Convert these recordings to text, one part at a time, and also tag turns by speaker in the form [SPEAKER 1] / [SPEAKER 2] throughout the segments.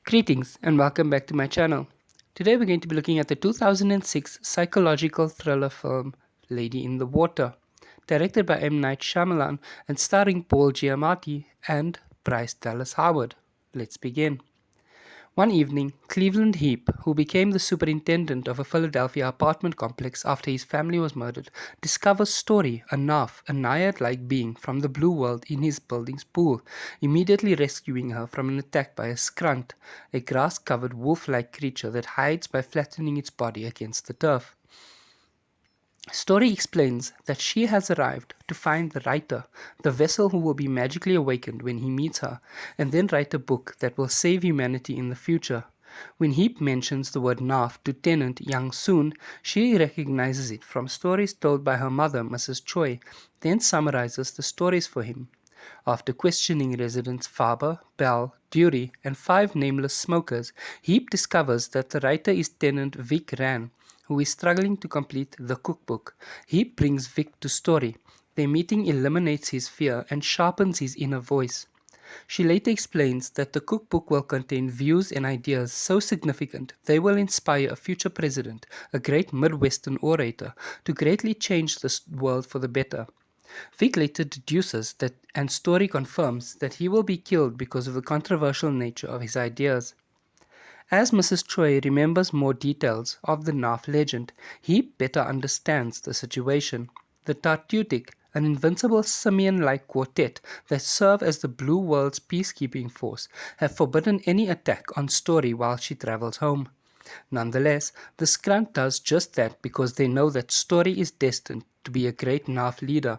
[SPEAKER 1] Greetings and welcome back to my channel. Today we're going to be looking at the 2006 psychological thriller film Lady in the Water, directed by M.Night Shyamalan and starring Paul Giamatti and Bryce Dallas Howard. Let's begin. One evening, Cleveland Heap, who became the superintendent of a Philadelphia apartment complex after his family was murdered, discovers Story, a nymph, a naiad-like being from the blue world in his building's pool, immediately rescuing her from an attack by a skrunt, a grass-covered wolf-like creature that hides by flattening its body against the turf. Story explains that she has arrived to find the writer, the vessel who will be magically awakened when he meets her, and then write a book that will save humanity in the future. When Heap mentions the word nymph to tenant Young Soon, she recognizes it from stories told by her mother, Mrs. Choi, then summarizes the stories for him. After questioning residents Faber, Bell, Dury, and 5 nameless smokers, Heap discovers that the writer is tenant Vic Ran, who is struggling to complete the cookbook. Heap brings Vic to Story. Their meeting eliminates his fear and sharpens his inner voice. She later explains that the cookbook will contain views and ideas so significant they will inspire a future president, a great Midwestern orator, to greatly change the world for the better. Vic later deduces that, and Story confirms that he will be killed because of the controversial nature of his ideas. As Mrs. Choi remembers more details of the nymph legend, he better understands the situation. The Tartutic, an invincible simian-like quartet that serve as the Blue World's peacekeeping force, have forbidden any attack on Story while she travels home. Nonetheless, the skrunt does just that because they know that Story is destined to be a great nymph leader,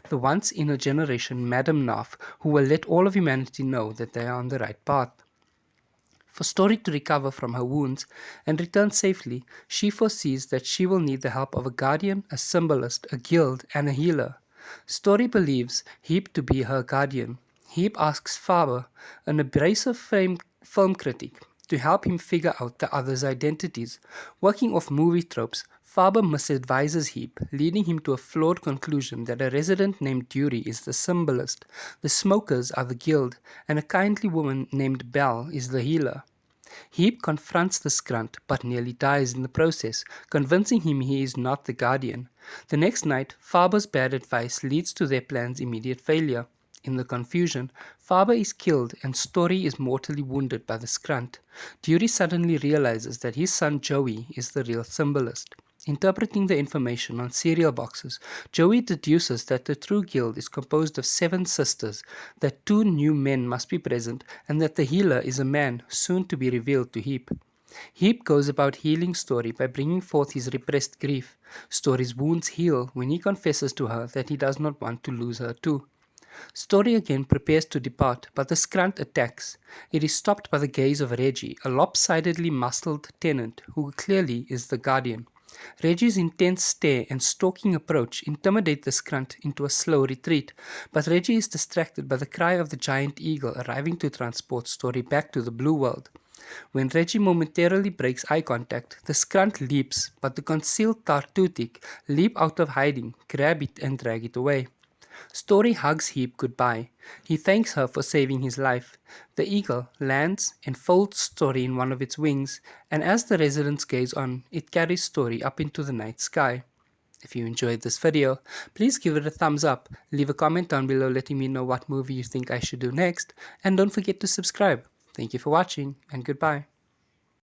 [SPEAKER 1] the once-in-a-generation Madam Nymph who will let all of humanity know that they are on the right path. For Story to recover from her wounds and return safely, she foresees that she will need the help of a guardian, a symbolist, a guild, and a healer. Story believes Heap to be her guardian. Heap asks Faber, an abrasive film critic, to help him figure out the others' identities. Working off movie tropes, Faber misadvises Heap, leading him to a flawed conclusion that a resident named Dury is the symbolist, the smokers are the guild, and a kindly woman named Belle is the healer. Heap confronts the skrunt, but nearly dies in the process, convincing him he is not the guardian. The next night, Faber's bad advice leads to their plan's immediate failure. In the confusion, Faber is killed and Story is mortally wounded by the skrunt. Dury suddenly realizes that his son Joey is the real symbolist. Interpreting the information on cereal boxes, Joey deduces that the true guild is composed of 7 sisters, that 2 new men must be present, and that the healer is a man, soon to be revealed to Heap. Heap goes about healing Story by bringing forth his repressed grief. Story's wounds heal when he confesses to her that he does not want to lose her too. Story again prepares to depart, but the skrunt attacks. It is stopped by the gaze of Reggie, a lopsidedly muscled tenant who clearly is the guardian. Reggie's intense stare and stalking approach intimidate the skrunt into a slow retreat, but Reggie is distracted by the cry of the giant eagle arriving to transport Story back to the blue world. When Reggie momentarily breaks eye contact, the skrunt leaps, but the concealed Tartutic leap out of hiding, grab it and drag it away. Story hugs Heap goodbye. He thanks her for saving his life. The eagle lands and folds Story in one of its wings, and as the residents gaze on, it carries Story up into the night sky. If you enjoyed this video, please give it a thumbs up, leave a comment down below letting me know what movie you think I should do next, and don't forget to subscribe. Thank you for watching, and goodbye.